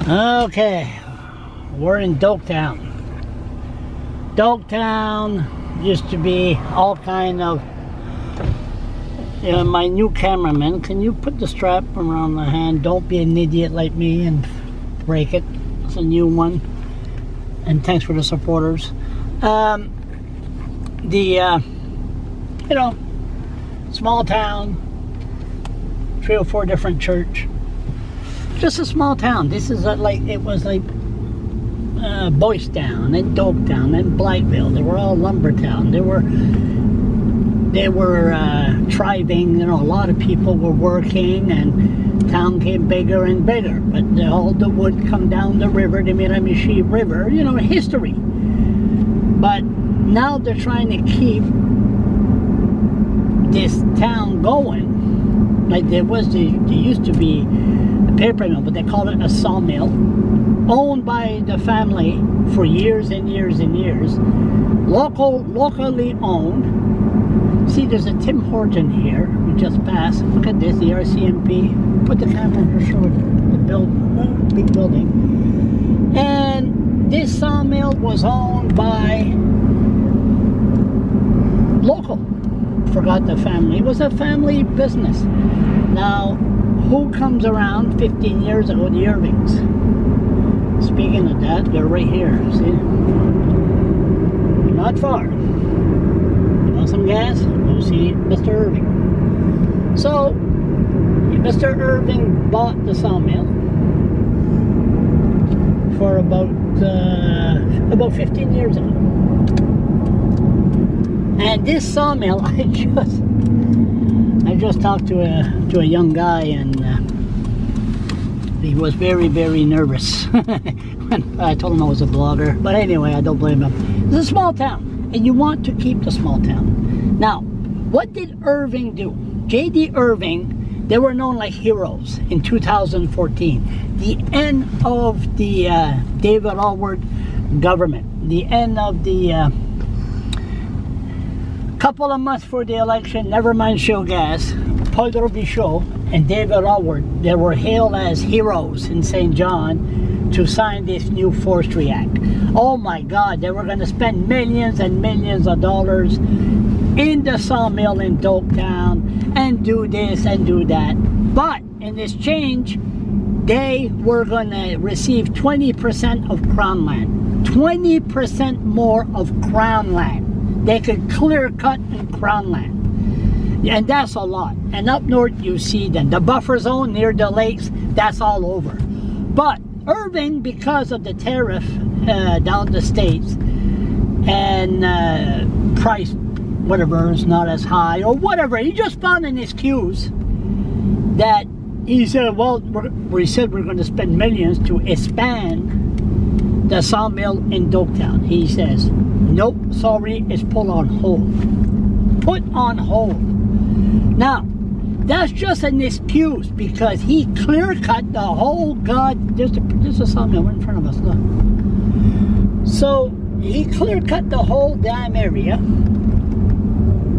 Okay, we're in Doaktown. Doaktown used to be all kind of, my new cameraman, can you put the strap around the hand? Don't be an idiot like me and break it. It's a new one. And thanks for the supporters. Small town, 3 or 4 different church. Just a small town. This is it was like Boystown and Doaktown and Blackville. They were all lumber town. They were thriving. A lot of people were working, and town came bigger and bigger. But all the wood come down the river, the Miramichi River. History. But now they're trying to keep this town going. Like there used to be a paper mill, but they called it a sawmill, owned by the family for years and years and years. Locally owned. See, there's a Tim Horton here. We just passed. Look at this, the RCMP. Put the camera here, show it. The big building. And this sawmill was owned by local. Forgot the family. It was a family business. Now, who comes around 15 years ago? The Irvings. Speaking of that, they're right here. See? Not far. You want some gas? Go see Mr. Irving. So, Mr. Irving bought the sawmill for about 15 years ago. And this sawmill, I just talked to a young guy, and he was very, very nervous when I told him I was a blogger. But anyway, I don't blame him. It's a small town, and you want to keep the small town. Now, what did Irving do? J.D. Irving, they were known like heroes in 2014. The end of the David Allward government. The end of the couple of months for the election, never mind show gas, Paul Robichaud and David Allward, they were hailed as heroes in St. John to sign this new Forestry Act. Oh my God, they were going to spend millions and millions of dollars in the sawmill in Doaktown and do this and do that. But in exchange, they were going to receive 20% of Crown land. 20% more of Crown land. They could clear cut in Crown land. And that's a lot. And up north you see them. The buffer zone near the lakes, that's all over. But Irving, because of the tariff down the States, and price, whatever, is not as high, or whatever, he just found an excuse that he said, well, we said we're going to spend millions to expand the sawmill in Doaktown. He says, nope, sorry, it's put on hold. Put on hold. Now, that's just an excuse because he clear cut the whole there's a sawmill in front of us, look. So, he clear cut the whole damn area.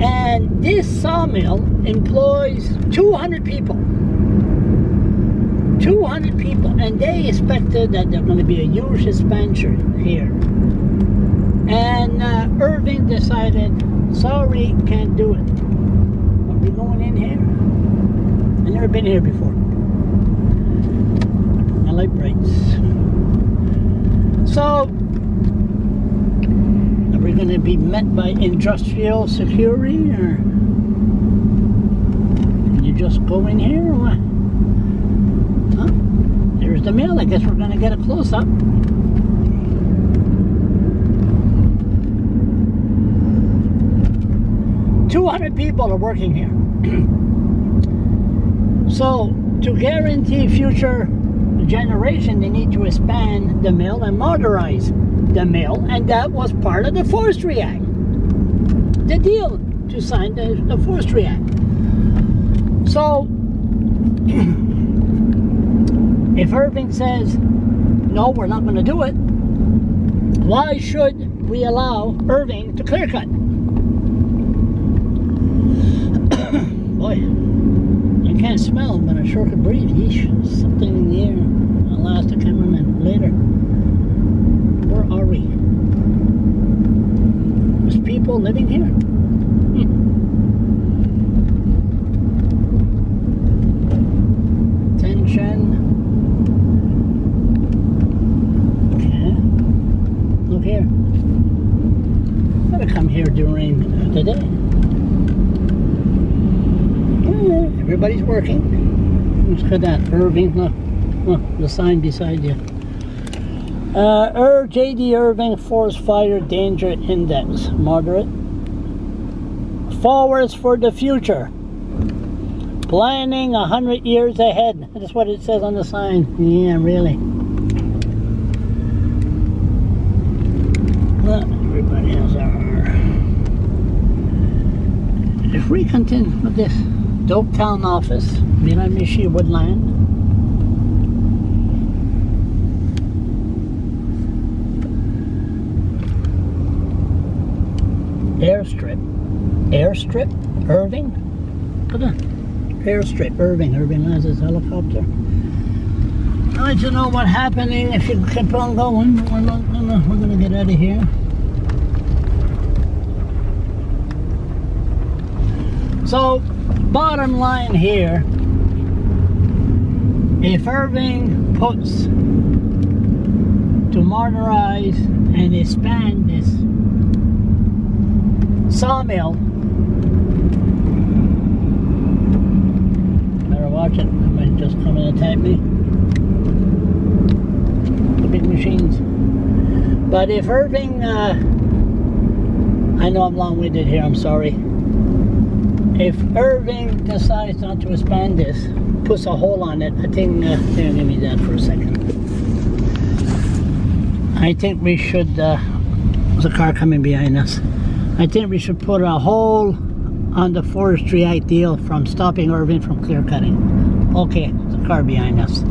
And this sawmill employs 200 people. 200 people. And they expected that there's going to be a huge expansion here. And Irving decided, sorry, can't do it. Are we going in here? I've never been here before. I like brights. So, are we going to be met by industrial security, or can you just go in here, or what? Huh? There's the mill. I guess we're going to get a close-up. People are working here. So, to guarantee future generation, they need to expand the mill and modernize the mill, and that was part of the Forestry Act. The deal to sign the Forestry Act. So, if Irving says, no, we're not going to do it, why should we allow Irving to clear cut? Boy, I can't smell, but I sure can breathe. Yeesh, something in the air. I I'll ask the cameraman later. Where are we? There's people living here? Tension. Okay. Look here. Gotta come here during the day. Yeah, everybody's working. Look at that, Irving. Look, the sign beside you. J.D. Irving Forest Fire Danger Index, moderate. Forwards for the future. Planning 100 years ahead. That's what it says on the sign. Yeah, really. Well, everybody has our... If we continue with this Doaktown office, Miramichi Woodland. Airstrip, Irving. Look at that. Airstrip, Irving lands his helicopter. I'll let you know what's happening if you keep on going. We're gonna get out of here. So, bottom line here, if Irving puts to modernize and expand this sawmill, better watch it, it might just come and attack me. The big machines. But if Irving, I know I'm long-winded here, I'm sorry. If Irving decides not to expand this, puts a hole on it, I think, here, give me that for a second. I think we should, there's a car coming behind us. I think we should put a hole on the Forestry Act deal from stopping Irving from clear cutting. Okay, there's a car behind us.